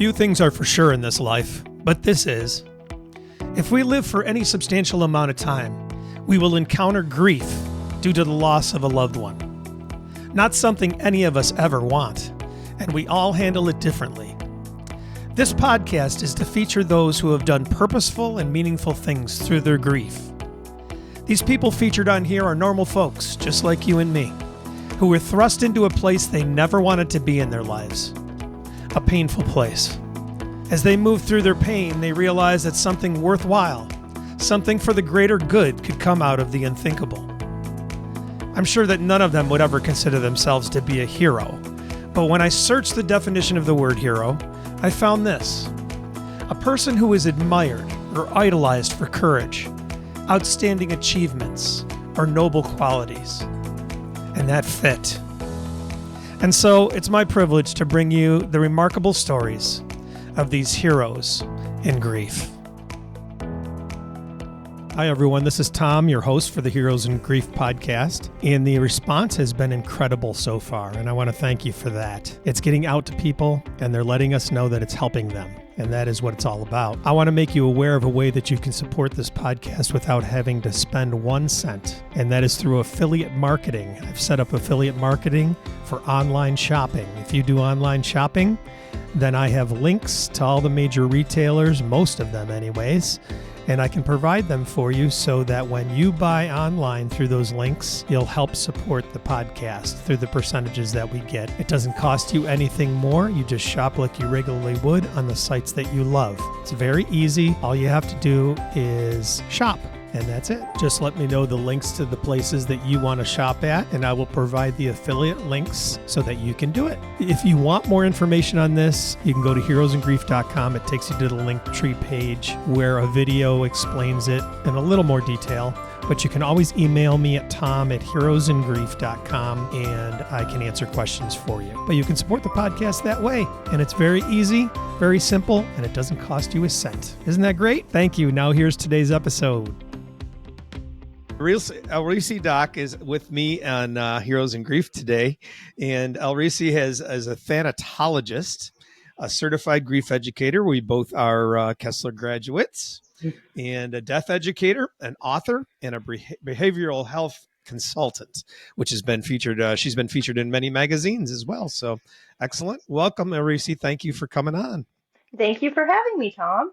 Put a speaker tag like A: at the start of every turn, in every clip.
A: Few things are for sure in this life, but this is. If we live for any substantial amount of time, we will encounter grief due to the loss of a loved one. Not something any of us ever want, and we all handle it differently. This podcast is to feature those who have done purposeful and meaningful things through their grief. These people featured on here are normal folks, just like you and me, who were thrust into a place they never wanted to be in their lives. A painful place. As they move through their pain, they realize that something worthwhile, something for the greater good, could come out of the unthinkable. I'm sure that none of them would ever consider themselves to be a hero, but when I searched the definition of the word hero, I found this: a person who is admired or idolized for courage, outstanding achievements, or noble qualities. And that fit. And so it's my privilege to bring you the remarkable stories of these heroes in grief. Hi, everyone. This is Tom, your host for the Heroes in Grief podcast, and the response has been incredible so far, and I want to thank you for that. It's getting out to people, and they're letting us know that it's helping them, and that is what it's all about. I want to make you aware of a way that you can support this podcast without having to spend 1 cent, and that is through affiliate marketing. I've set up affiliate marketing for online shopping. If you do online shopping, then I have links to all the major retailers, most of them anyways, and I can provide them for you so that when you buy online through those links, you'll help support the podcast through the percentages that we get. It doesn't cost you anything more. You just shop like you regularly would on the sites that you love. It's very easy. All you have to do is shop. And that's it. Just let me know the links to the places that you want to shop at, and I will provide the affiliate links so that you can do it. If you want more information on this, you can go to heroesingrief.com. It takes you to the Linktree page where a video explains it in a little more detail. But you can always email me at tom@heroesingrief.com, and I can answer questions for you. But you can support the podcast that way, and it's very easy, very simple, and it doesn't cost you a cent. Isn't that great? Thank you. Now here's today's episode. Elreacy Doc is with me on Heroes in Grief today, and Elreacy is a Thanatologist, a certified grief educator. We both are Kessler graduates, and a death educator, an author, and a behavioral health consultant, which has been featured. She's been featured in many magazines as well. So excellent. Welcome, Elreacy. Thank you for coming on.
B: Thank you for having me, Tom.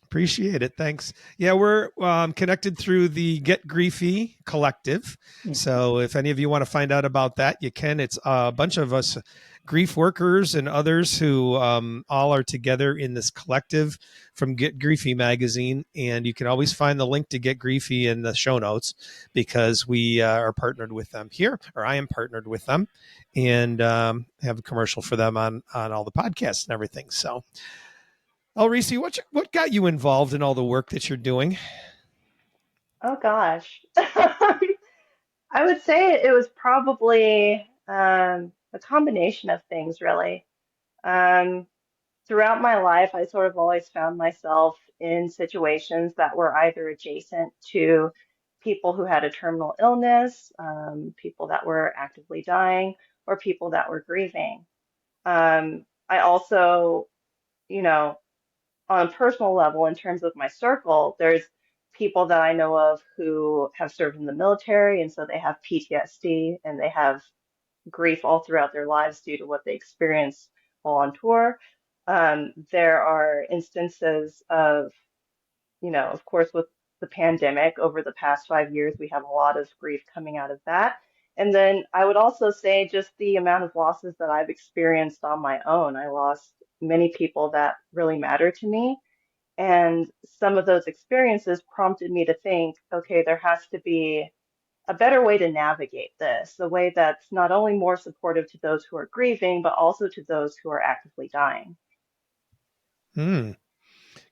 A: Appreciate it. Thanks. Yeah, we're connected through the Get Griefy collective. So if any of you want to find out about that, you can. It's a bunch of us grief workers and others who all are together in this collective from Get Griefy magazine. And you can always find the link to Get Griefy in the show notes because we are partnered with them here, or I am partnered with them, and have a commercial for them on all the podcasts and everything. So Elreacy, what got you involved in all the work that you're doing?
B: Oh gosh. I would say it was probably a combination of things, really. Um, Throughout my life, I sort of always found myself in situations that were either adjacent to people who had a terminal illness, people that were actively dying, or people that were grieving. I also, you know, on a personal level, in terms of my circle, there's people that I know of who have served in the military, and so they have PTSD and they have grief all throughout their lives due to what they experienced while on tour. There are instances of, of course, with the pandemic over the past 5 years, we have a lot of grief coming out of that. And then I would also say just the amount of losses that I've experienced on my own. I lost many people that really matter to me. And some of those experiences prompted me to think, okay, there has to be a better way to navigate this, a way that's not only more supportive to those who are grieving, but also to those who are actively dying.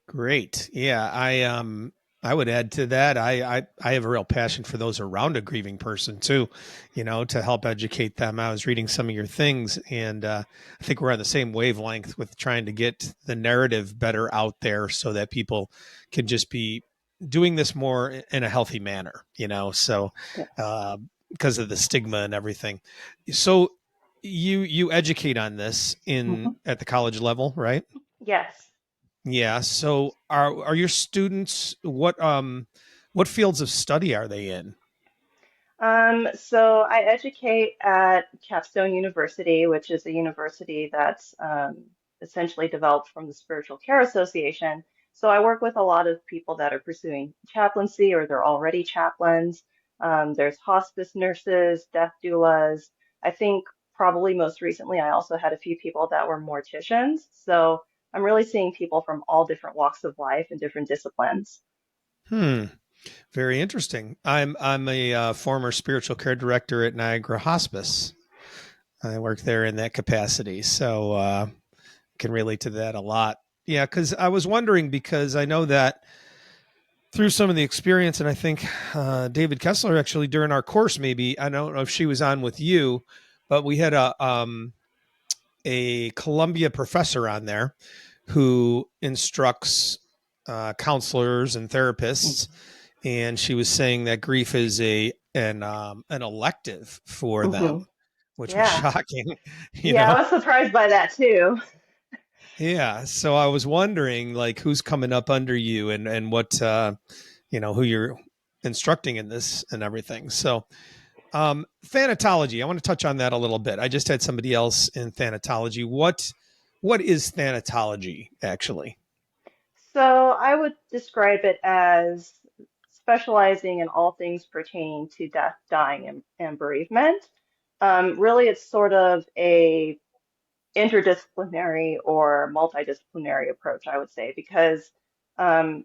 A: Great. Yeah, I would add to that. I have a real passion for those around a grieving person too, to help educate them. I was reading some of your things, and I think we're on the same wavelength with trying to get the narrative better out there so that people can just be doing this more in a healthy manner, so because of the stigma and everything. So you educate on this at the college level, right?
B: Yes.
A: Yeah. So are your students what fields of study are they in?
B: So I educate at Capstone University, which is a university that's essentially developed from the Spiritual Care Association. So I work with a lot of people that are pursuing chaplaincy or they're already chaplains. There's hospice nurses, death doulas. I think probably most recently I also had a few people that were morticians. So I'm really seeing people from all different walks of life and different disciplines.
A: Hmm. Very interesting. I'm a former spiritual care director at Niagara Hospice. I work there in that capacity, so can relate to that a lot. Yeah, because I was wondering because I know that through some of the experience, and I think David Kessler actually during our course, maybe I don't know if she was on with you, but we had a Columbia professor on there who instructs counselors and therapists, and she was saying that grief is an elective for
B: Hmm.
A: them, which was
B: Yeah.
A: shocking, you
B: Yeah,
A: know.
B: I was surprised by that too.
A: Yeah, so I was wondering like who's coming up under you and what who you're instructing in this and everything. So thanatology, I want to touch on that a little bit. I just had somebody else in thanatology. What is thanatology actually?
B: So I would describe it as specializing in all things pertaining to death, dying, and bereavement. Really, it's sort of a interdisciplinary or multidisciplinary approach, I would say, because um,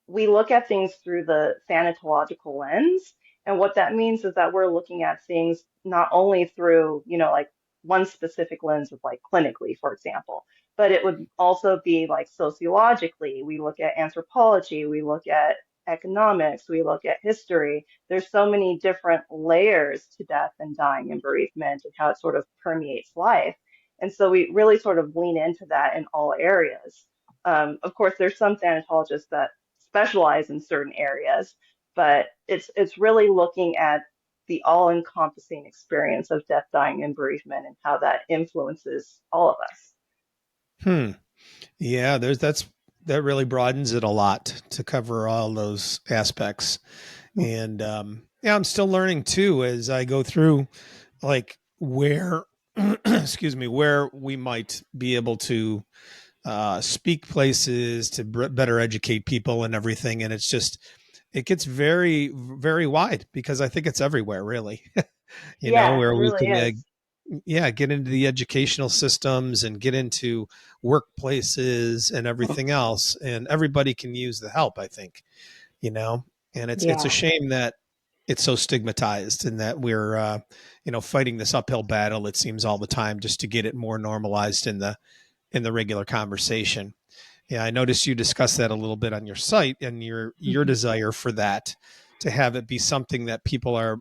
B: we look at things through the thanatological lens. And what that means is that we're looking at things not only through, like one specific lens of like clinically, for example, but it would also be like sociologically. We look at anthropology, we look at economics, we look at history. There's so many different layers to death and dying and bereavement and how it sort of permeates life. And so we really sort of lean into that in all areas. Of course, there's some thanatologists that specialize in certain areas, but it's really looking at the all-encompassing experience of death, dying, and bereavement and how that influences all of us.
A: Hmm. Yeah, that really broadens it a lot to cover all those aspects. And yeah, I'm still learning too as I go through like where excuse me, where we might be able to speak places to better educate people and everything. And it's just, it gets very, very wide because I think it's everywhere, really,
B: Yeah,
A: where
B: it
A: we
B: really
A: can,
B: is.
A: yeah, get into the educational systems and get into workplaces and everything else. And everybody can use the help, I think, you know, and it's a
B: Yeah.
A: shame that it's so stigmatized and that we're, fighting this uphill battle, it seems all the time just to get it more normalized in the regular conversation. Yeah, I noticed you discussed that a little bit on your site and your
B: Mhm.
A: desire for that to have it be something that people are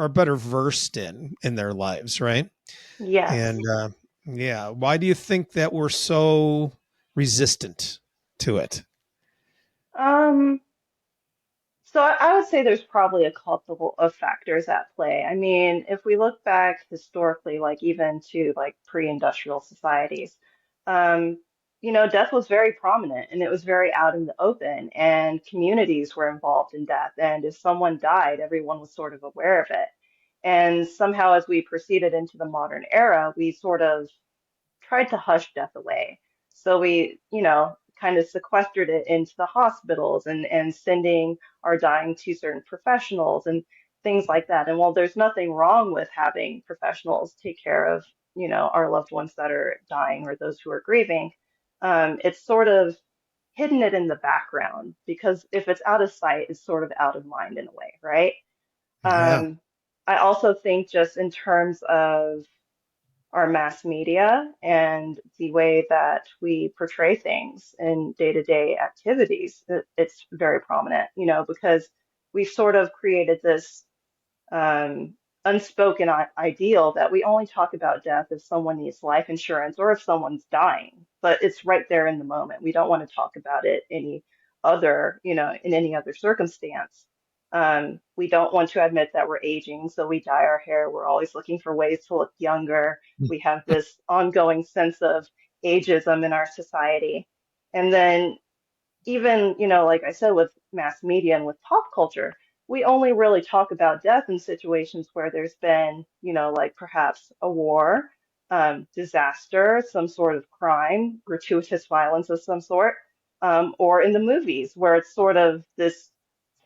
A: better versed in their lives, right? And
B: Yes.
A: yeah, why do you think that we're so resistant to it?
B: Um, So I would say there's probably a couple of factors at play. I mean, if we look back historically, like even to like pre-industrial societies, um, death was very prominent and it was very out in the open, and communities were involved in death. And if someone died, everyone was sort of aware of it. And somehow, as we proceeded into the modern era, we sort of tried to hush death away. So we, kind of sequestered it into the hospitals and sending our dying to certain professionals and things like that. And while there's nothing wrong with having professionals take care of, our loved ones that are dying or those who are grieving, it's sort of hidden it in the background because if it's out of sight, it's sort of out of mind in a way, right?
A: Yeah,
B: Um, I also think just in terms of our mass media and the way that we portray things in day-to-day activities, it's very prominent, because we've sort of created this um, unspoken ideal that we only talk about death if someone needs life insurance or if someone's dying, but it's right there in the moment. We don't want to talk about it in any other circumstance. We don't want to admit that we're aging, so we dye our hair. We're always looking for ways to look younger. We have this ongoing sense of ageism in our society. And then even, like I said, with mass media and with pop culture, we only really talk about death in situations where there's been, like perhaps a war, disaster, some sort of crime, gratuitous violence of some sort, or in the movies where it's sort of this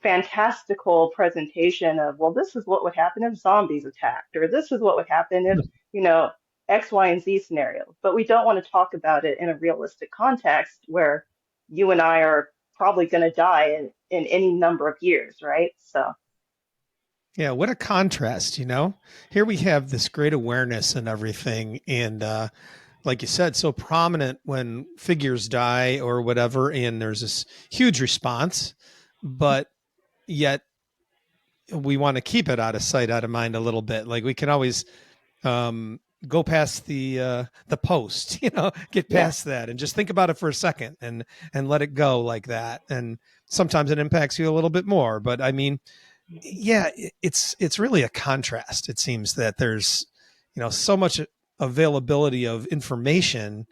B: fantastical presentation of, well, this is what would happen if zombies attacked, or this is what would happen if, you know, X, Y, and Z scenario. But we don't want to talk about it in a realistic context where you and I are probably going to die in any number of years, right? So,
A: Yeah, what a contrast, you know? Here we have this great awareness and everything. And like you said, so prominent when figures die or whatever. And there's this huge response, but yet we want to keep it out of sight, out of mind a little bit. Like we can always go past the post, get
B: yeah.
A: past that and just think about it for a second and let it go like that. And sometimes it impacts you a little bit more. But I mean, yeah, it's really a contrast. It seems that there's, so much availability of information,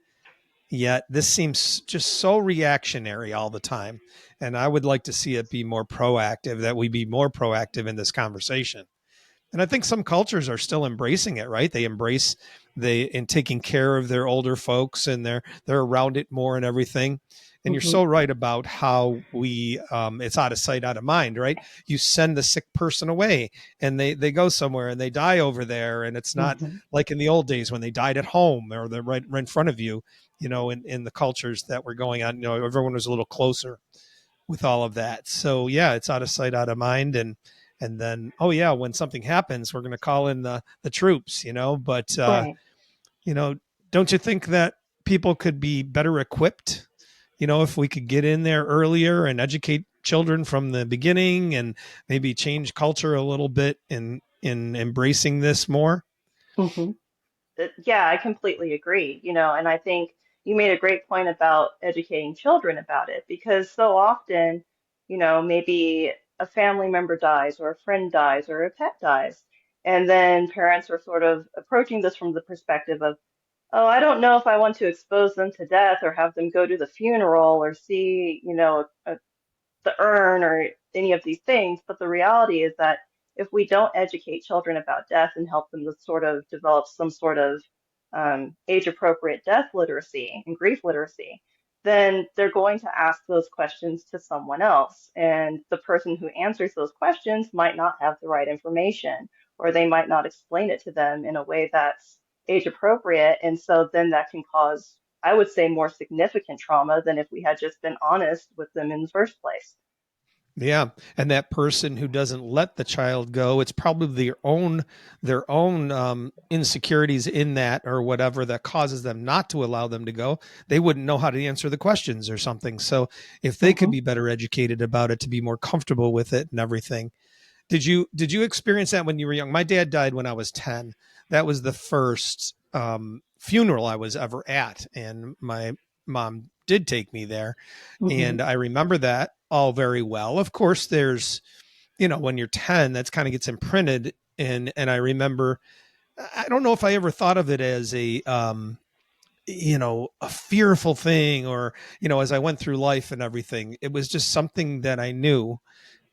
A: yet this seems just so reactionary all the time. And I would like to see it be more proactive, that we be more proactive in this conversation. And I think some cultures are still embracing it, right? They embrace in taking care of their older folks, and they're around it more and everything. And you're
B: Hmm.
A: so right about how it's out of sight, out of mind, right? You send the sick person away and they go somewhere and they die over there. And it's not
B: Hmm.
A: like in the old days when they died at home or they're right in front of you, in the cultures that were going on, everyone was a little closer with all of that. So yeah, it's out of sight, out of mind. And then, oh yeah, when something happens, we're going to call in the troops, but,
B: Right.
A: you know, don't you think that people could be better equipped, if we could get in there earlier and educate children from the beginning and maybe change culture a little bit in embracing this more?
B: Hmm. Yeah, I completely agree, and I think you made a great point about educating children about it because so often, maybe a family member dies or a friend dies or a pet dies. And then parents are sort of approaching this from the perspective of, oh, I don't know if I want to expose them to death or have them go to the funeral or see, the urn or any of these things. But the reality is that if we don't educate children about death and help them to sort of develop some sort of age appropriate death literacy and grief literacy, then they're going to ask those questions to someone else. And the person who answers those questions might not have the right information, or they might not explain it to them in a way that's age appropriate. And so then that can cause, I would say, more significant trauma than if we had just been honest with them in the first place.
A: Yeah, and that person who doesn't let the child go, it's probably their own insecurities in that or whatever that causes them not to allow them to go. They wouldn't know how to answer the questions or something. So if they could
B: Hmm.
A: be better educated about it to be more comfortable with it and everything. Did you experience that when you were young? My dad died when I was 10. That was the first funeral I was ever at, and my mom did take me there,
B: Hmm.
A: and I remember that all very well. Of course, there's when you're 10, that's kind of gets imprinted, and I remember. I don't know if I ever thought of it as a fearful thing, or as I went through life and everything. It was just something that I knew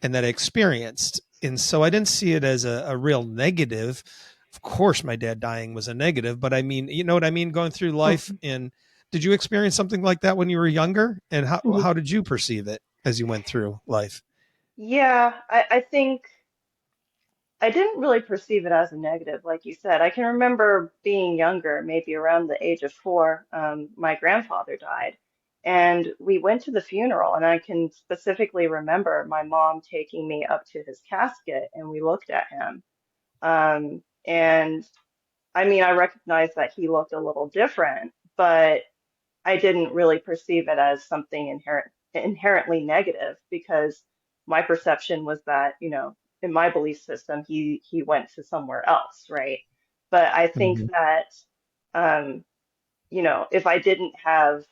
A: and that I experienced. And so I didn't see it as a real negative. Of course, my dad dying was a negative, but I mean, you know what I mean? Going through life.
B: Hmm.
A: And did you experience something like that when you were younger? And how
B: Ye-
A: did you perceive it as you went through life?
B: Yeah, I think I didn't really perceive it as a negative, like you said. I can remember being younger, maybe around the age of 4, my grandfather died. And we went to the funeral, and I can specifically remember my mom taking me up to his casket, and we looked at him. And I mean, I recognized that he looked a little different, but I didn't really perceive it as something inherently negative because my perception was that, in my belief system, he went to somewhere else, right? But I think
A: Mm-hmm.
B: that, um, if I didn't have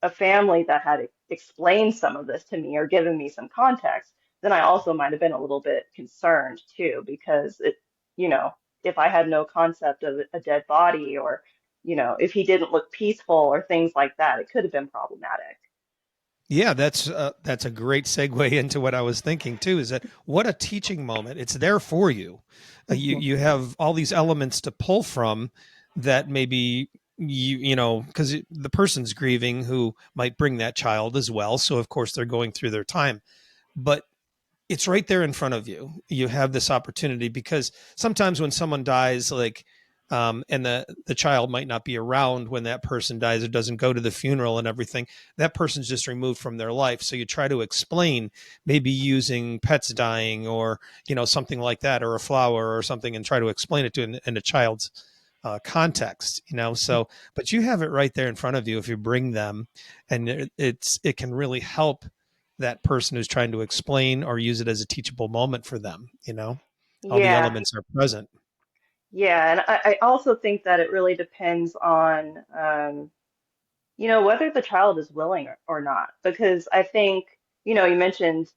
B: a family that had explained some of this to me or given me some context, then I also might have been a little bit concerned too, because you know, if I had no concept of a dead body or if he didn't look peaceful or things like that, it could have been problematic.
A: Yeah, that's a great segue into what I was thinking too. Is that what a teaching moment? It's there for you. You have all these elements to pull from that maybe because the person's grieving who might bring that child as well. So of course they're going through their time, but it's right there in front of you. You have this opportunity because sometimes when someone dies, like, and the child might not be around when that person dies or doesn't go to the funeral and everything, that person's just removed from their life. So you try to explain, maybe using pets dying or, something like that, or a flower or something, and try to explain it to in a child's context, so, but you have it right there in front of you if you bring them, and it can really help that person who's trying to explain or use it as a teachable moment for them, all the
B: Yeah,
A: elements are present.
B: yeah, and I also think that it really depends on whether the child is willing or not. Because I think, you mentioned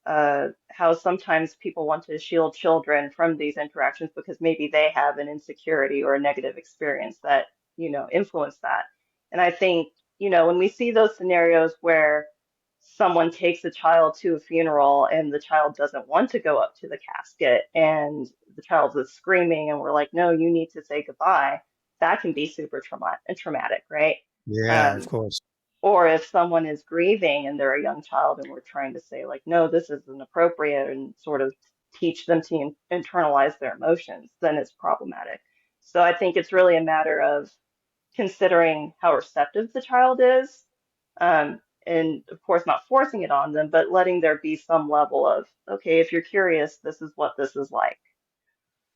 B: how sometimes people want to shield children from these interactions because maybe they have an insecurity or a negative experience that, influence that. And I think, when we see those scenarios where someone takes a child to a funeral and the child doesn't want to go up to the casket and the child is screaming and we're like, no, you need to say goodbye, that can be super traumatic, right?
A: Yeah, of
B: Um,
A: course.
B: or if someone is grieving and they're a young child and we're trying to say like, no, this isn't appropriate and sort of teach them to internalize their emotions, then it's problematic. So I think it's really a matter of considering how receptive the child is, and of course not forcing it on them, but letting there be some level of, okay, if you're curious, this is what this is like.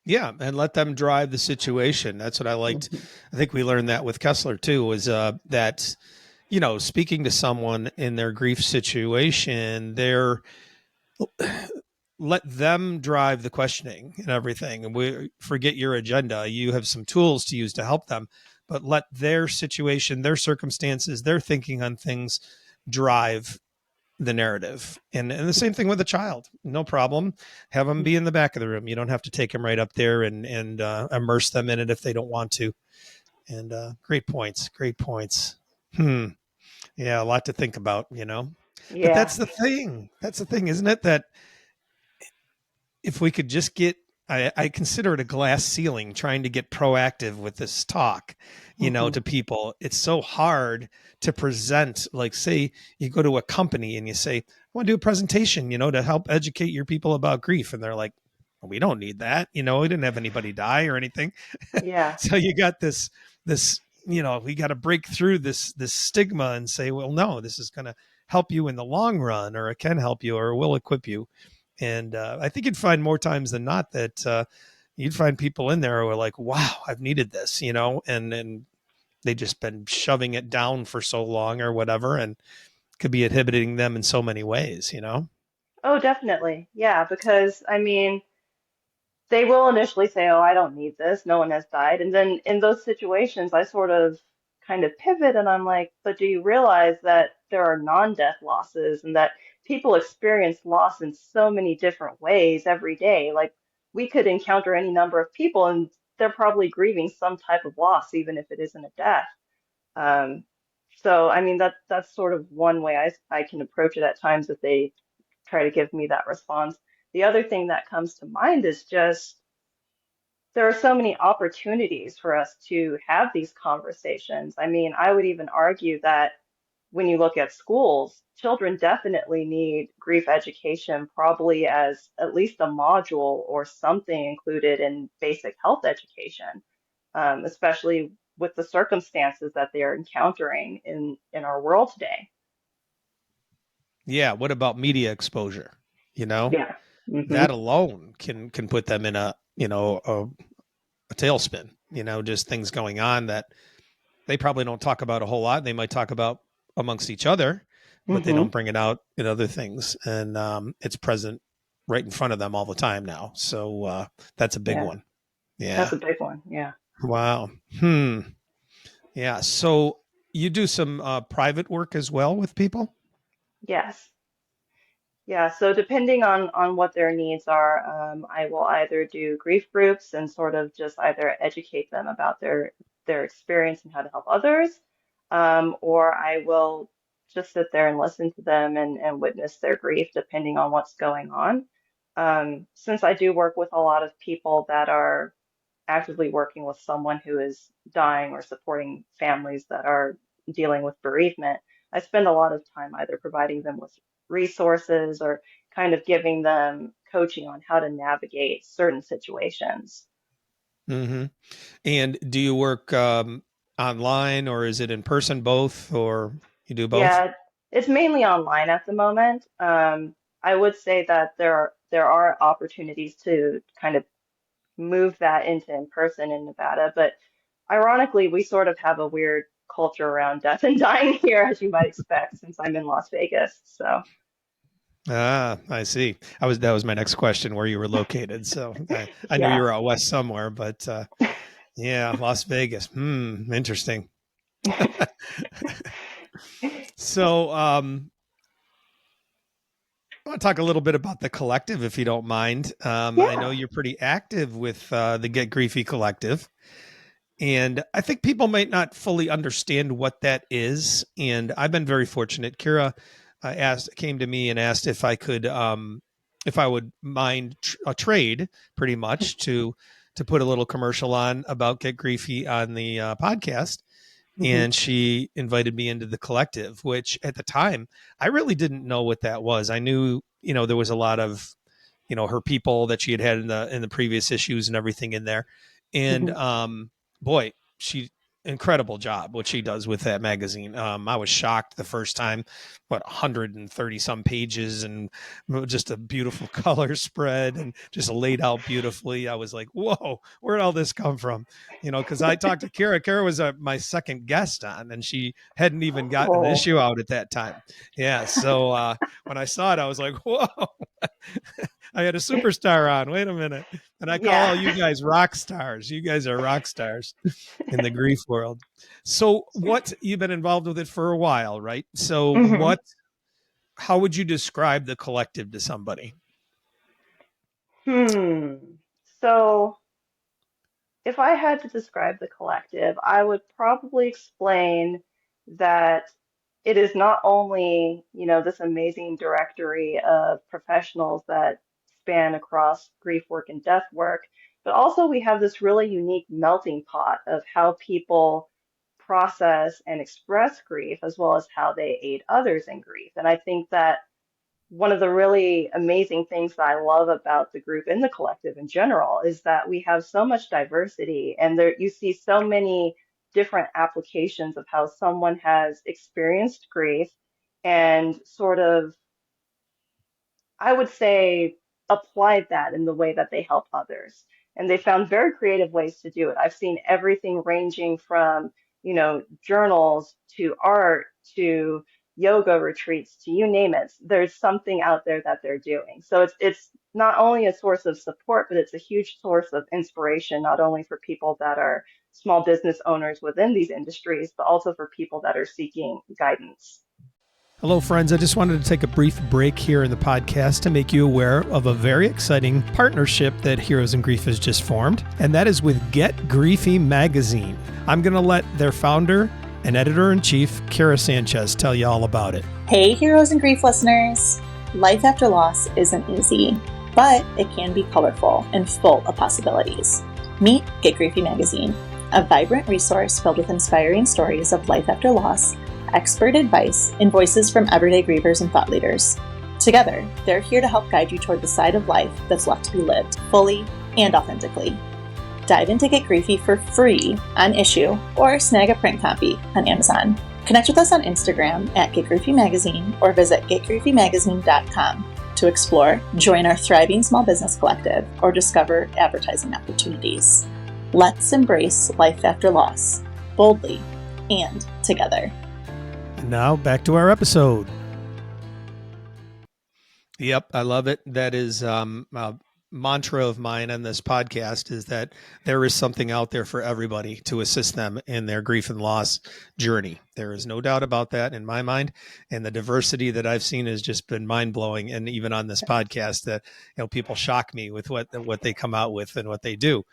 A: Yeah, and let them drive the situation. That's what I liked.
B: Mhm.
A: I think we learned that with Kessler too, was that speaking to someone in their grief situation, they're let them drive the questioning and everything, and we forget your agenda. You have some tools to use to help them, but let their situation, their circumstances, their thinking on things drive the narrative. And the same thing with a child. No problem. Have them be in the back of the room. You don't have to take them right up there and immerse them in it if they don't want to. And great points. Great points. Yeah, a lot to think about. But
B: Yeah.
A: that's the thing. That's the thing, isn't it? That if we could just get, I consider it a glass ceiling trying to get proactive with this talk,
B: Mhm.
A: to people. It's so hard to present, like, say you go to a company and you say, I want to do a presentation, to help educate your people about grief. And they're like, well, we don't need that. We didn't have anybody die or anything.
B: Yeah.
A: So you got this, we got to break through this stigma and say, well, no, this is going to help you in the long run, or it can help you, or will equip you. And I think you'd find more times than not that you'd find people in there who are like, wow, I've needed this, and they just been shoving it down for so long or whatever, and could be inhibiting them in so many ways.
B: Oh, definitely. Yeah, because I mean, they will initially say, "Oh, I don't need this. No one has died." And then in those situations, I sort of kind of pivot and I'm like, "But do you realize that there are non-death losses and that people experience loss in so many different ways every day? Like we could encounter any number of people and they're probably grieving some type of loss, even if it isn't a death." Um, so I mean that's sort of one way I can approach it at times if they try to give me that response. The other thing that comes to mind is just there are so many opportunities for us to have these conversations. I mean, I would even argue that when you look at schools, children definitely need grief education, probably as at least a module or something included in basic health education, especially with the circumstances that they are encountering in our world today.
A: Yeah. What about media exposure? You know,
B: Yeah. Hmm.
A: that alone can put them in a tailspin. Just things going on that they probably don't talk about a whole lot. They might talk about amongst each other, but they
B: Hmm.
A: don't bring it out in other things. And it's present right in front of them all the time now. So that's a big
B: Yeah,
A: one.
B: that's
A: Yeah.
B: a big one. Yeah.
A: Wow. Hmm. Yeah. So you do some private work as well with people?
B: Yes. Yeah, so depending on what their needs are, I will either do grief groups and sort of just either educate them about their experience and how to help others, or I will just sit there and listen to them and witness their grief, depending on what's going on. Since I do work with a lot of people that are actively working with someone who is dying or supporting families that are dealing with bereavement, I spend a lot of time either providing them with resources or kind of giving them coaching on how to navigate certain situations.
A: Hmm. And do you work online, or is it in person, both, or you do both?
B: Yeah, it's mainly online at the moment. I would say that there are opportunities to kind of move that into in person in Nevada, but ironically, we sort of have a weird culture around death and dying here, as you might expect, since I'm in Las Vegas. So,
A: Ah, I see. That was my next question, where you were located. So I knew you
B: yeah.
A: were out west somewhere, but yeah, Las Vegas. Interesting. So I want to talk a little bit about the collective, if you don't mind. I know
B: Yeah.
A: you're pretty active with the Get Griefy Collective, and I think people might not fully understand what that is. And I've been very fortunate. Kira came to me and asked if I would mind a trade, pretty much, to put a little commercial on about Get Griefy on the podcast.
B: Hmm.
A: And she invited me into the collective, which at the time I really didn't know what that was. I knew, there was a lot of, her people that she had in the previous issues and everything in there. And
B: Hmm.
A: boy, she incredible job what she does with that magazine. I was shocked the first time, 130 some pages and just a beautiful color spread and just laid out beautifully. I was like, whoa, where'd all this come from? Because I talked to Kara. Kara was my second guest on, and she hadn't even gotten an
B: Oh,
A: issue out at that time. Yeah. So when I saw it, I was like, whoa, I had a superstar on. Wait a minute. And I call all
B: yeah.
A: you guys rock stars. You guys are rock stars in the grief world. So what you've been involved with it for a while, right? So
B: Hmm.
A: how would you describe the collective to somebody?
B: Hmm. So, if I had to describe the collective, I would probably explain that it is not only, this amazing directory of professionals that span across grief work and death work, but also we have this really unique melting pot of how people process and express grief, as well as how they aid others in grief. And I think that one of the really amazing things that I love about the group and the collective in general is that we have so much diversity, and there you see so many different applications of how someone has experienced grief and sort of, I would say, applied that in the way that they help others. And they found very creative ways to do it. I've seen everything ranging from, journals to art to yoga retreats to you name it. There's something out there that they're doing. So it's not only a source of support, but it's a huge source of inspiration, not only for people that are small business owners within these industries, but also for people that are seeking guidance.
A: Hello, friends. I just wanted to take a brief break here in the podcast to make you aware of a very exciting partnership that Heroes in Grief has just formed, and that is with Get Griefy Magazine. I'm going to let their founder and editor-in-chief, Kara Sanchez, tell you all about it.
C: Hey, Heroes in Grief listeners! Life after loss isn't easy, but it can be colorful and full of possibilities. Meet Get Griefy Magazine, a vibrant resource filled with inspiring stories of life after loss, expert advice, and voices from everyday grievers and thought leaders. Together, they're here to help guide you toward the side of life that's left to be lived fully and authentically. Dive into Get Griefy for free on Issue or snag a print copy on Amazon. Connect with us on Instagram at Get Griefy Magazine or visit getgriefymagazine.com to explore, join our thriving small business collective, or discover advertising opportunities. Let's embrace life after loss, boldly and together.
A: And now back to our episode. Yep, I love it. That is a mantra of mine on this podcast, is that there is something out there for everybody to assist them in their grief and loss journey. There is no doubt about that in my mind. And the diversity that I've seen has just been mind blowing. And even on this podcast, that people shock me with what they come out with and what they do.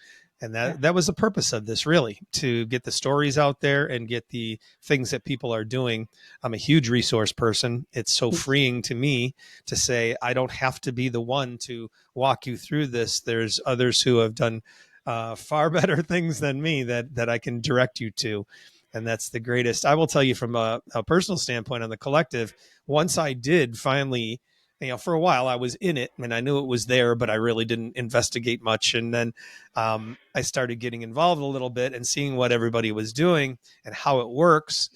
A: And
B: Yeah.
A: that was the purpose of this, really, to get the stories out there and get the things that people are doing. I'm a huge resource person. It's so freeing to me to say, I don't have to be the one to walk you through this. There's others who have done far better things than me that I can direct you to. And that's the greatest. I will tell you from a personal standpoint on the collective, once I did finally, for a while I was in it and I knew it was there, but I really didn't investigate much. And then I started getting involved a little bit and seeing what everybody was doing and how it works.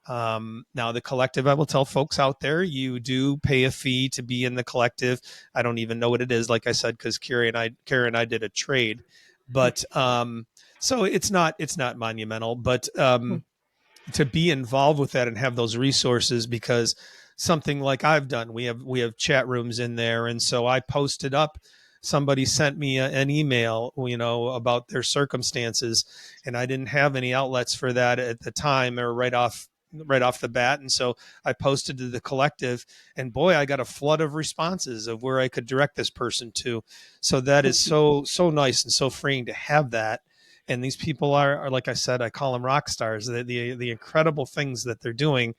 A: Now the collective, I will tell folks out there, you do pay a fee to be in the collective. I don't even know what it is, like I said, because Kara and I did a trade, but so it's not monumental, but to be involved with that and have those resources, because something like I've done, we have chat rooms in there. And so I posted up, somebody sent me an email, about their circumstances, and I didn't have any outlets for that at the time or right off the bat. And so I posted to the collective, and boy, I got a flood of responses of where I could direct this person to. So that is so nice and so freeing to have that. And these people are, like I said, I call them rock stars, the incredible things that they're doing.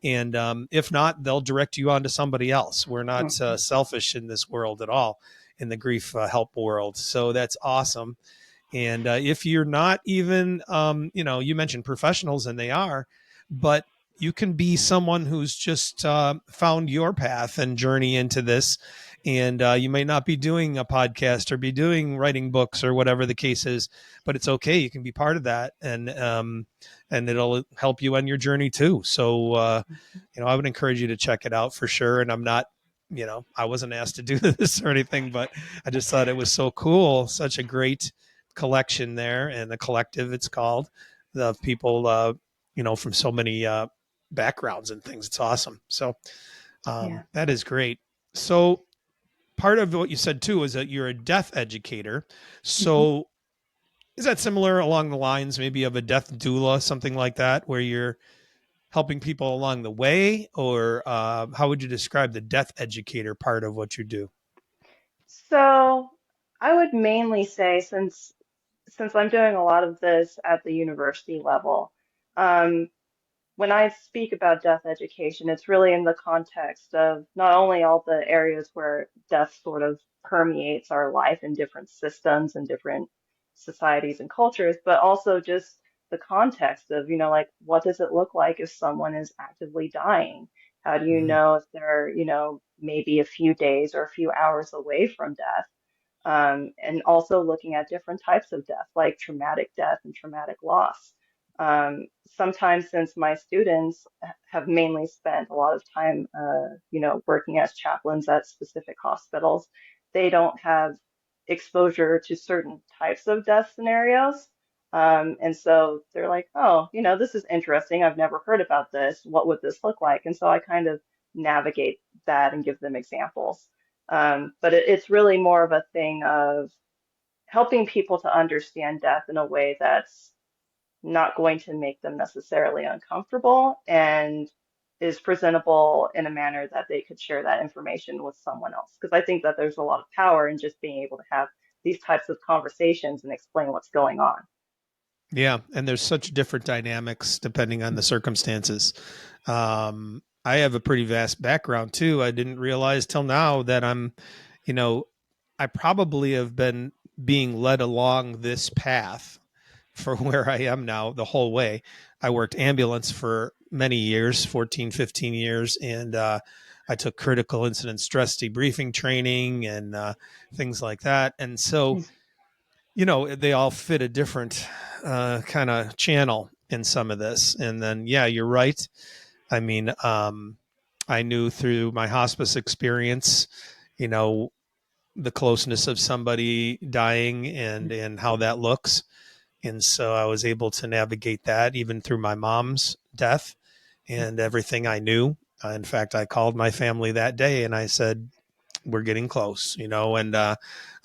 A: And if not, they'll direct you on to somebody else. We're not selfish in this world at all, in the grief help world. So that's awesome. And if you're not even, you mentioned professionals, and they are, but you can be someone who's just found your path and journey into this. And you may not be doing a podcast or be writing books or whatever the case is, but it's okay. You can be part of that, and it'll help you on your journey too. So, I would encourage you to check it out for sure. And I'm not, I wasn't asked to do this or anything, but I just thought it was so cool. Such a great collection there, and the collective, it's called, the people, from so many backgrounds and things. It's awesome. So that is great. So part of what you said too is that you're a death educator. So is that similar along the lines maybe of a death doula, something like that, where you're helping people along the way? Or how would you describe the death educator part of what you do?
B: So I would mainly say, since I'm doing a lot of this at the university level, um, when I speak about death education, it's really in the context of not only all the areas where death sort of permeates our life in different systems and different societies and cultures, but also just the context of, like, what does it look like if someone is actively dying? How do you know if they're, maybe a few days or a few hours away from death? And also looking at different types of death, like traumatic death and traumatic loss. Sometimes, since my students have mainly spent a lot of time, working as chaplains at specific hospitals, they don't have exposure to certain types of death scenarios. And so they're like, oh, this is interesting. I've never heard about this. What would this look like? And so I kind of navigate that and give them examples. But it's really more of a thing of helping people to understand death in a way that's not going to make them necessarily uncomfortable and is presentable in a manner that they could share that information with someone else. Because I think that there's a lot of power in just being able to have these types of conversations and explain what's going on.
A: Yeah. And there's such different dynamics depending on the circumstances. I have a pretty vast background too. I didn't realize till now that I probably have been being led along this path for where I am now the whole way. I worked ambulance for many years, 14, 15 years. And I took critical incident stress debriefing training and things like that. And so, they all fit a different kind of channel in some of this. And then, yeah, you're right. I mean, I knew through my hospice experience, the closeness of somebody dying and how that looks. And so I was able to navigate that even through my mom's death and everything I knew. In fact, I called my family that day and I said, we're getting close, and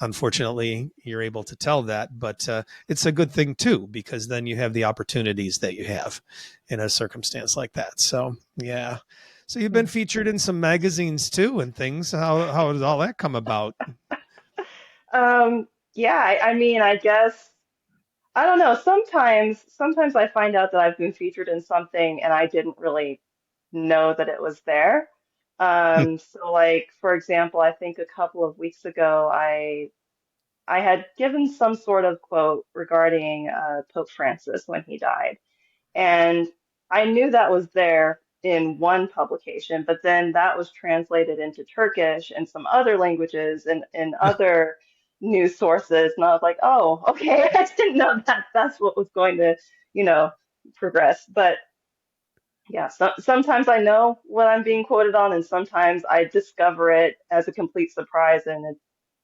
A: unfortunately you're able to tell that, but it's a good thing too, because then you have the opportunities that you have in a circumstance like that. So, yeah. So you've been featured in some magazines too and things. How does all that come about?
B: Yeah, I mean, I guess I don't know. Sometimes I find out that I've been featured in something and I didn't really know that it was there. So like for example, I think a couple of weeks ago, I had given some sort of quote regarding Pope Francis when he died. And I knew that was there in one publication, but then that was translated into Turkish and some other languages and in other news sources. And I was like, oh, okay, I didn't know that that's what was going to, you know, progress. But yeah, sometimes I know what I'm being quoted on, and sometimes I discover it as a complete surprise and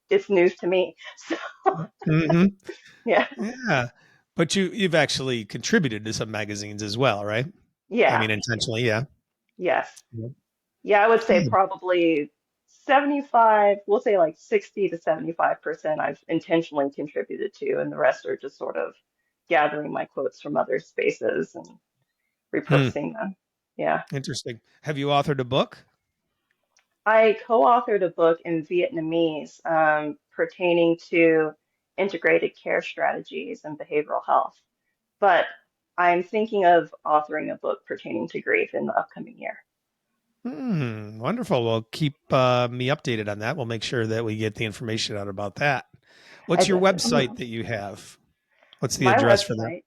B: it's news to me. So
A: Hmm.
B: yeah,
A: Yeah. But you've actually contributed to some magazines as well, right? I
B: yeah,
A: mean, intentionally, yeah.
B: yes.
A: Yep.
B: Yeah, I would say
A: Good.
B: probably 75, we'll say like 60 to 75% I've intentionally contributed to, and the rest are just sort of gathering my quotes from other spaces and
A: Hmm.
B: repurposing them. Yeah.
A: Interesting. Have you authored a book?
B: I co-authored a book in Vietnamese pertaining to integrated care strategies and behavioral health, but I'm thinking of authoring a book pertaining to grief in the upcoming year.
A: Wonderful. Well, keep me updated on that. We'll make sure that we get the information out about that.
B: I
A: What's your
B: definitely
A: website
B: will.
A: that you have? What's the
B: My
A: address for that?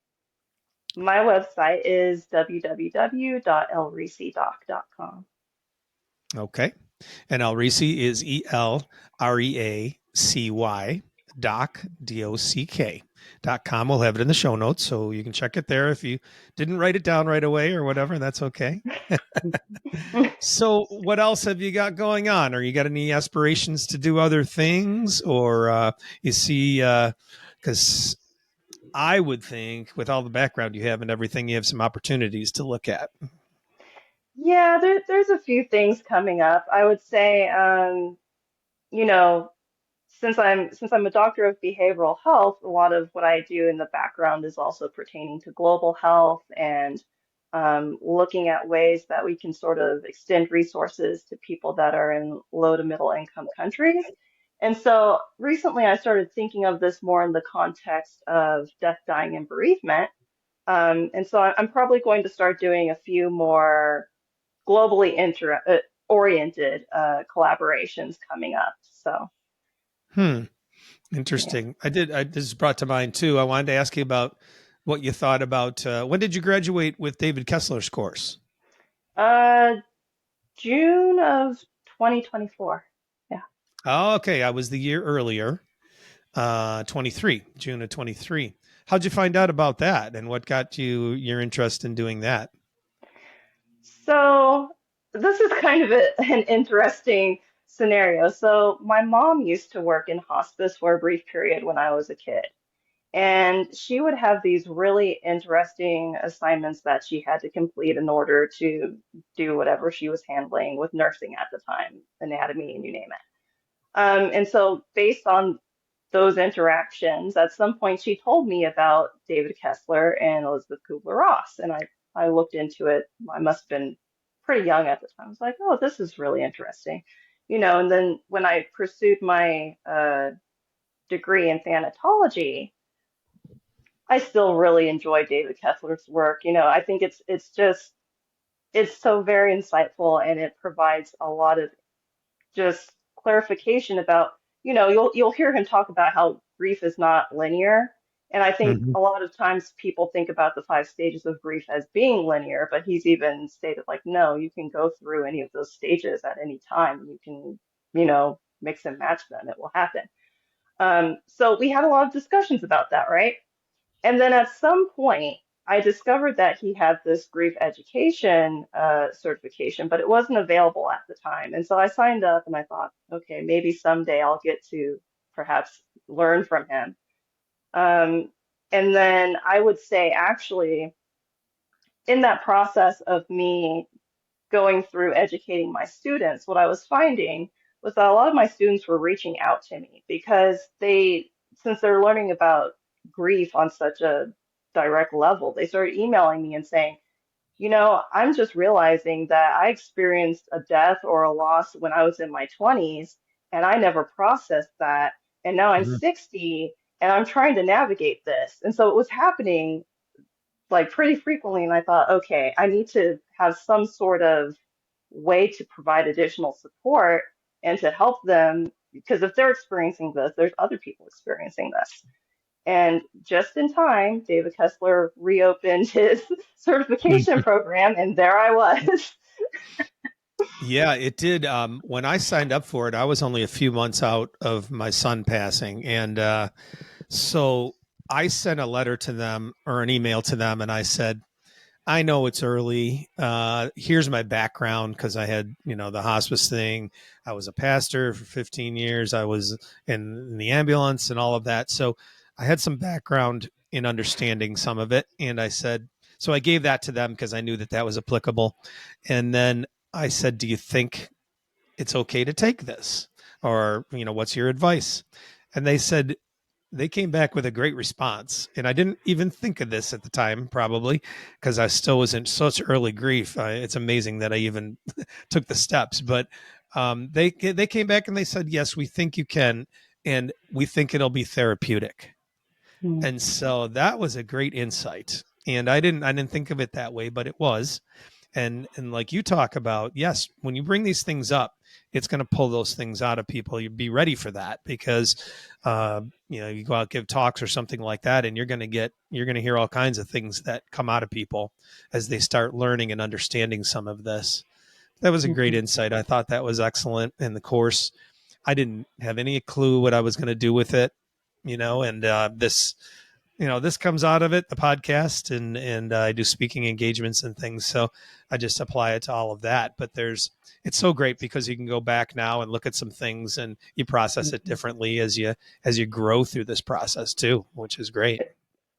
B: website My website is www.elreacydoc.com.
A: Okay. And Elreacy is Elreacy doc.com. We'll have it in the show notes, so you can check it there if you didn't write it down right away or whatever. That's okay. So, what else have you got going on? Or you got any aspirations to do other things, or you see? Because I would think, with all the background you have and everything, you have some opportunities to look at.
B: Yeah, there's a few things coming up. I would say, you know, since I'm a doctor of behavioral health, a lot of what I do in the background is also pertaining to global health and looking at ways that we can sort of extend resources to people that are in low to middle income countries. And so recently I started thinking of this more in the context of death, dying, and bereavement. And so I'm probably going to start doing a few more globally oriented collaborations coming up. So,
A: Hmm.
B: yeah.
A: Interesting. This is brought to mind too. I wanted to ask you about what you thought about when did you graduate with David Kessler's course?
B: Uh, June of 2024. Yeah.
A: Oh, okay. I was the year earlier, 23, June of 23. How'd you find out about that and what got you your interest in doing that?
B: So this is kind of an interesting scenario. So my mom used to work in hospice for a brief period when I was a kid. And she would have these really interesting assignments that she had to complete in order to do whatever she was handling with nursing at the time, anatomy, and you name it. And so, based on those interactions, at some point she told me about David Kessler and Elizabeth Kubler-Ross, and I looked into it. I must have been pretty young at the time. I was like, oh, this is really interesting, you know. And then when I pursued my degree in thanatology, I still really enjoy David Kessler's work. You know, I think it's so very insightful, and it provides a lot of just clarification about, you know, you'll hear him talk about how grief is not linear. And I think
A: Hmm.
B: a lot of times people think about the 5 stages of grief as being linear, but he's even stated like, no, you can go through any of those stages at any time. You can, you know, mix and match them. It will happen. So we had a lot of discussions about that, right? And then at some point, I discovered that he had this grief education certification, but it wasn't available at the time. And so I signed up and I thought, okay, maybe someday I'll get to perhaps learn from him. Um, and then I would say, actually, in that process of me going through educating my students, what I was finding was that a lot of my students were reaching out to me because since they're learning about grief on such a direct level, they started emailing me and saying, you know, I'm just realizing that I experienced a death or a loss when I was in my 20s and I never processed that. And now I'm 60 and I'm trying to navigate this. And so it was happening like pretty frequently. And I thought, okay, I need to have some sort of way to provide additional support and to help them because if they're experiencing this, there's other people experiencing this. And just in time, David Kessler reopened his certification program, and there I was.
A: Yeah, it did. When I signed up for it, I was only a few months out of my son passing. And so I sent a letter to them or an email to them, and I said, I know it's early. Here's my background because I had, the hospice thing. I was a pastor for 15 years. I was in the ambulance and all of that. So I had some background in understanding some of it. And I said, so I gave that to them because I knew that that was applicable. And then I said, do you think it's okay to take this? Or, what's your advice? And they said, they came back with a great response. And I didn't even think of this at the time, probably because I still was in such early grief. It's amazing that I even took the steps. But they came back and they said, yes, we think you can. And we think it'll be therapeutic.
B: Mm,
A: And so that was a great insight. And I didn't think of it that way, but it was. And like you talk about, yes, when you bring these things up, it's going to pull those things out of people. You be ready for that because you go out give talks or something like that, and you're going to hear all kinds of things that come out of people as they start learning and understanding some of this. That was a great
B: mhm,
A: insight. I thought that was excellent in the course. I didn't have any clue what I was going to do with it, and this comes out of it, the podcast, and I do speaking engagements and things. So I just apply it to all of that. But it's so great because you can go back now and look at some things and you process it
B: mhm.
A: differently as you grow through this process too, which is great.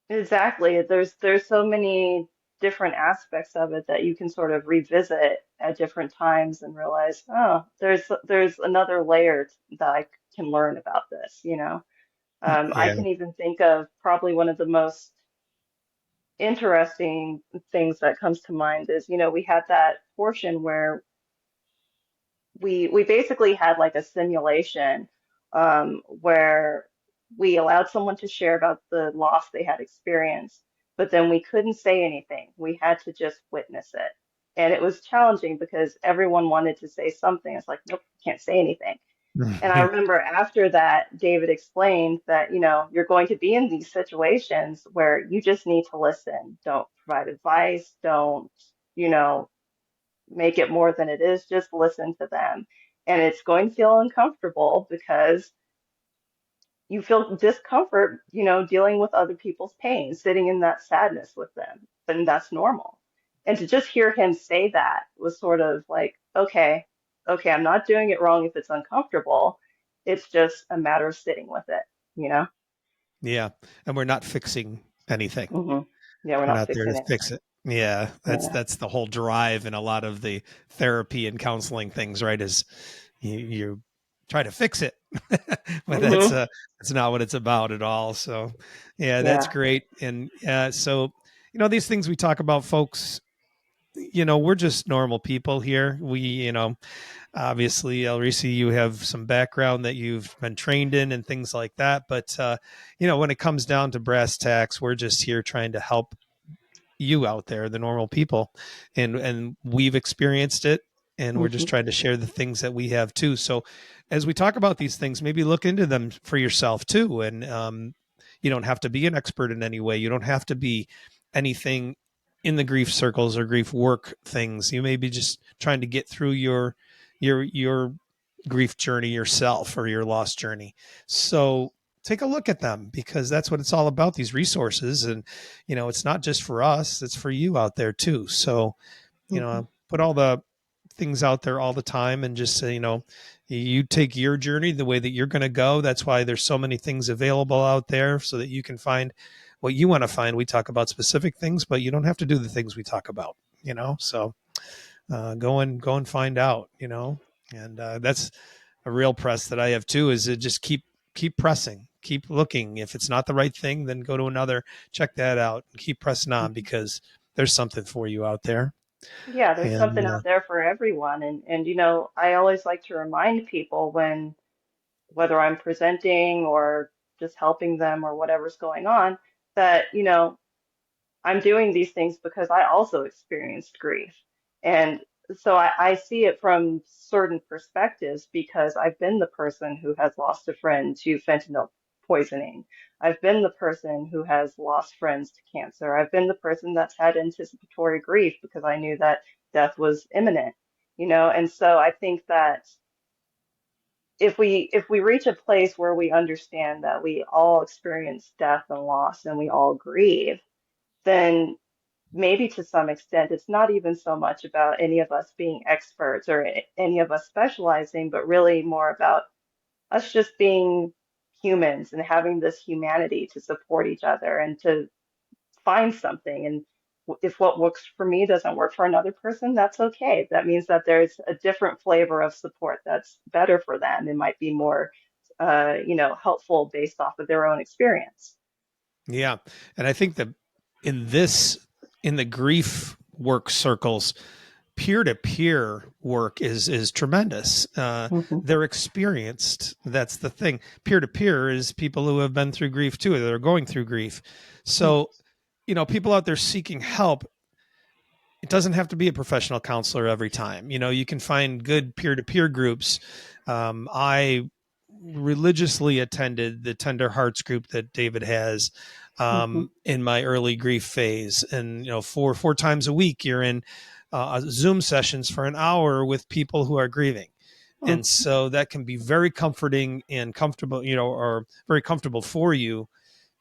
B: Exactly. There's so many different aspects of it that you can sort of revisit at different times and realize, oh, there's another layer that I can learn about this, you know. I
A: Yeah.
B: can even think of probably one of the most interesting things that comes to mind is, we had that portion where we basically had like a simulation where we allowed someone to share about the loss they had experienced, but then we couldn't say anything. We had to just witness it. And it was challenging because everyone wanted to say something. It's like, nope, can't say anything. And I remember after that, David explained that, you're going to be in these situations where you just need to listen. Don't provide advice. Don't, you know, make it more than it is. Just listen to them. And it's going to feel uncomfortable because you feel discomfort, dealing with other people's pain, sitting in that sadness with them. And that's normal. And to just hear him say that was sort of like, okay, I'm not doing it wrong if it's uncomfortable. It's just a matter of sitting with it, you know?
A: Yeah. And we're not fixing anything.
B: hmm Yeah, we're
A: We're
B: not
A: not there
B: fixing
A: to fix
B: anything.
A: it. Yeah, that's
B: Yeah.
A: that's the whole drive in a lot of the therapy and counseling things, right? Is you try to fix it, but
B: hmm
A: that's not what it's about at all. So, yeah, that's
B: Yeah.
A: great. And so these things we talk about, folks. We're just normal people here. Obviously, Elreacy, you have some background that you've been trained in and things like that. But when it comes down to brass tacks, we're just here trying to help you out there, the normal people, and we've experienced it, and we're just
B: hmm
A: trying to share the things that we have too. So, as we talk about these things, maybe look into them for yourself too, and you don't have to be an expert in any way. You don't have to be anything in the grief circles or grief work things. You may be just trying to get through your grief journey yourself or your loss journey. So take a look at them because that's what it's all about, these resources. And it's not just for us, it's for you out there too. So
B: hmm
A: put all the things out there all the time and just say, you take your journey the way that you're going to go. That's why there's so many things available out there so that you can find what you want to find. We talk about specific things, but you don't have to do the things we talk about, so go and find out, and that's a real press that I have too, is to just keep pressing, keep looking. If it's not the right thing, then go to another, check that out, and keep pressing on because there's something for you out there.
B: Yeah, there's something
A: And
B: out there for everyone. And I always like to remind people whether I'm presenting or just helping them or whatever's going on, that, I'm doing these things because I also experienced grief. And so I see it from certain perspectives because I've been the person who has lost a friend to fentanyl poisoning. I've been the person who has lost friends to cancer. I've been the person that's had anticipatory grief because I knew that death was imminent, and so I think that if we reach a place where we understand that we all experience death and loss and we all grieve, then maybe to some extent, it's not even so much about any of us being experts or any of us specializing, but really more about us just being humans and having this humanity to support each other and to find something. And if what works for me doesn't work for another person, that's okay. That means that there's a different flavor of support that's better for them. It might be more, helpful based off of their own experience.
A: Yeah. And I think that in this, in the grief work circles, peer-to-peer work is tremendous.
B: Hmm.
A: They're experienced. That's the thing. Peer-to-peer is people who have been through grief too. They're going through grief. So, people out there seeking help, it doesn't have to be a professional counselor every time. You can find good peer-to-peer groups. I religiously attended the Tender Hearts group that David has
B: Hmm.
A: in my early grief phase. And, four times a week, you're in Zoom sessions for an hour with people who are grieving. And so that can be very comforting and comfortable, or very comfortable for you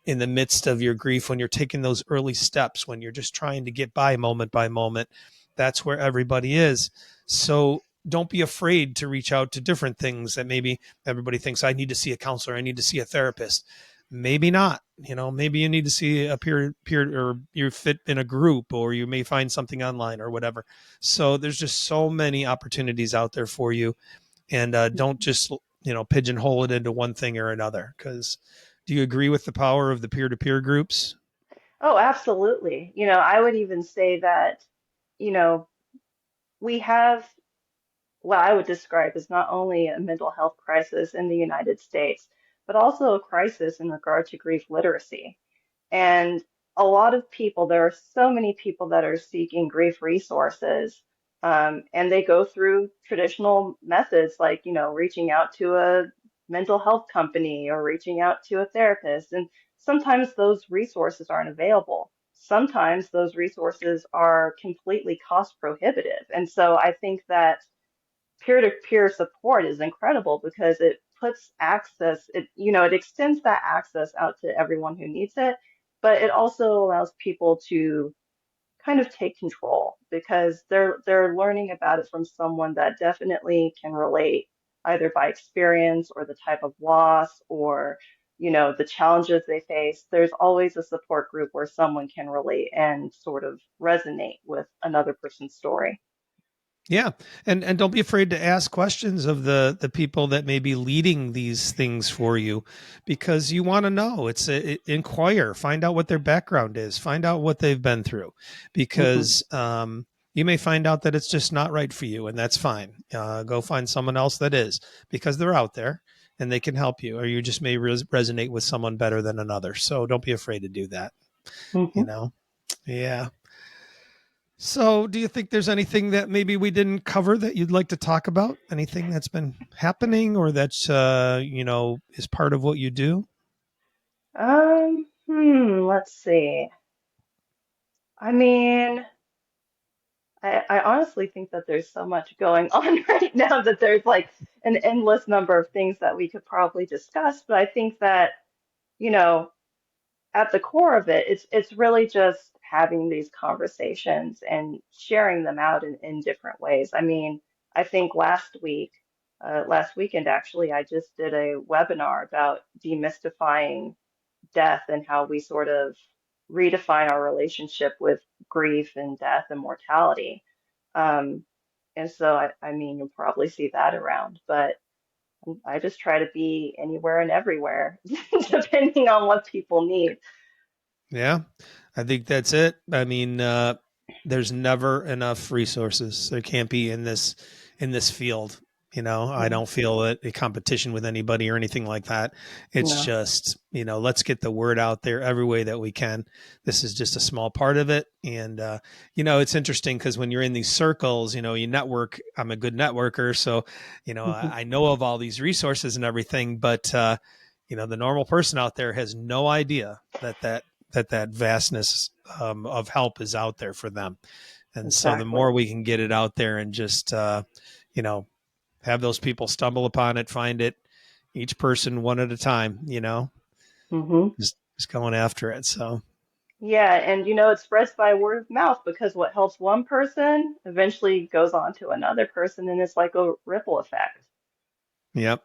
A: in the midst of your grief when you're taking those early steps, when you're just trying to get by moment by moment. That's where everybody is. So don't be afraid to reach out to different things that maybe everybody thinks, I need to see a counselor, I need to see a therapist. Maybe not. Maybe you need to see a peer, or you fit in a group, or you may find something online or whatever. So there's just so many opportunities out there for you. And don't just, pigeonhole it into one thing or another. Because do you agree with the power of the peer-to-peer groups?
B: Oh, absolutely. I would even say that, you know, we have what I would describe as not only a mental health crisis in the United States, but also a crisis in regard to grief literacy. And a lot of people, there are so many people that are seeking grief resources, and they go through traditional methods like, reaching out to a mental health company or reaching out to a therapist. And sometimes those resources aren't available. Sometimes those resources are completely cost prohibitive. And so I think that peer-to-peer support is incredible because it puts access, it extends that access out to everyone who needs it, but it also allows people to kind of take control because they're learning about it from someone that definitely can relate either by experience or the type of loss or the challenges they face. There's always a support group where someone can relate and sort of resonate with another person's story.
A: Yeah. And don't be afraid to ask questions of the people that may be leading these things for you, because you want to know. Inquire, find out what their background is, find out what they've been through,
B: Hmm.
A: because you may find out that it's just not right for you, and that's fine. Go find someone else that is, because they're out there and they can help you, or you just may resonate with someone better than another. So don't be afraid to do that, you
B: Hmm.
A: know? Yeah. So, do you think there's anything that maybe we didn't cover that you'd like to talk about? Anything that's been happening or that's, is part of what you do?
B: Let's see. I mean, I honestly think that there's so much going on right now that there's like an endless number of things that we could probably discuss. But I think that, you know, at the core of it, it's really just having these conversations and sharing them out in different ways. I mean, I think last weekend actually, I just did a webinar about demystifying death and how we sort of redefine our relationship with grief and death and mortality. Um, and so, I mean, you'll probably see that around, but I just try to be anywhere and everywhere, depending on what people need.
A: Yeah, I think that's it. I mean, there's never enough resources. There can't be in this field. I don't feel a competition with anybody or anything like that. It's
B: No.
A: just, let's get the word out there every way that we can. This is just a small part of it. And, it's interesting because when you're in these circles, you network. I'm a good networker. So, I know of all these resources and everything, but, the normal person out there has no idea that vastness of help is out there for them. And so the more we can get it out there and just, have those people stumble upon it, find it, each person one at a time, just going after it. So,
B: Yeah, and it spreads by word of mouth because what helps one person eventually goes on to another person, and it's like a ripple effect.
A: yep.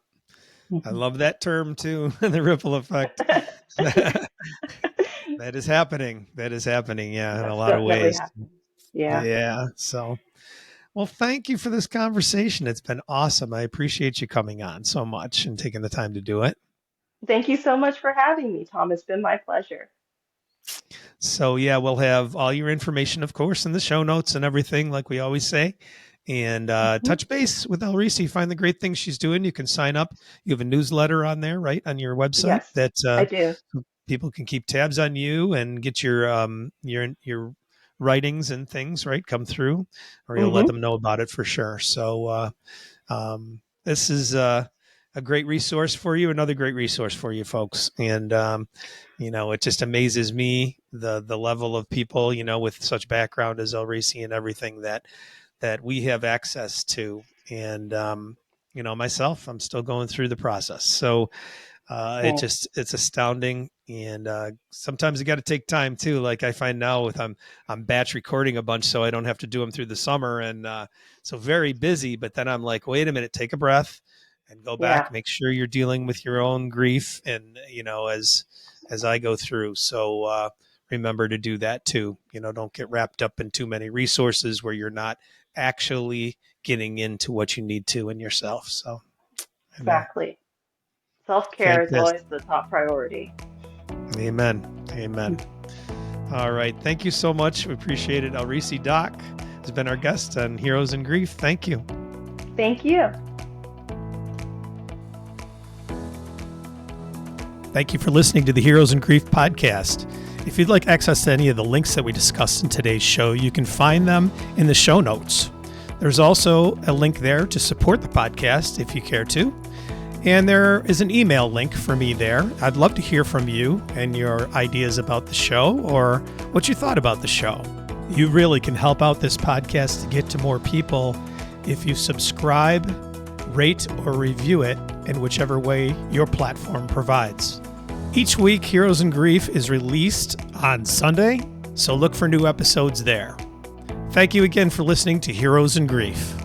A: I love that term too, the ripple effect. That is happening. Yeah, in a
B: That's
A: lot of
B: definitely
A: ways.
B: happening. Yeah.
A: Yeah. So, well, thank you for this conversation. It's been awesome. I appreciate you coming on so much and taking the time to do it.
B: Thank you so much for having me, Tom. It's been my pleasure.
A: So, yeah, we'll have all your information, of course, in the show notes and everything, like we always say. And touch base with Elreacy. Find the great things she's doing. You can sign up. You have a newsletter on there, right, on your website
B: Yes,
A: that
B: I do.
A: people can keep tabs on you and get your writings and things, right, come through, or you'll let
B: Hmm.
A: them know about it for sure. So this is a great resource for you, another great resource for you folks. And, it just amazes me the level of people, with such background as Elreacy and everything that we have access to. And, myself, I'm still going through the process. So it's astounding. And sometimes you got to take time too. Like I find now I'm batch recording a bunch so I don't have to do them through the summer. And so very busy, but then I'm like, wait a minute, take a breath and go
B: Yeah,
A: back, make sure you're dealing with your own grief. And, as I go through. So remember to do that too. Don't get wrapped up in too many resources where you're not actually getting into what you need to in yourself. So I know.
B: exactly. Self-care is
A: Fantastic.
B: always the top priority.
A: Amen. All right. Thank you so much. We appreciate it. Elreacy Doc has been our guest on Heroes in Grief. Thank you.
B: Thank you.
A: Thank you for listening to the Heroes in Grief podcast. If you'd like access to any of the links that we discussed in today's show, you can find them in the show notes. There's also a link there to support the podcast if you care to. And there is an email link for me there. I'd love to hear from you and your ideas about the show or what you thought about the show. You really can help out this podcast to get to more people if you subscribe, rate, or review it in whichever way your platform provides. Each week, Heroes in Grief is released on Sunday, so look for new episodes there. Thank you again for listening to Heroes in Grief.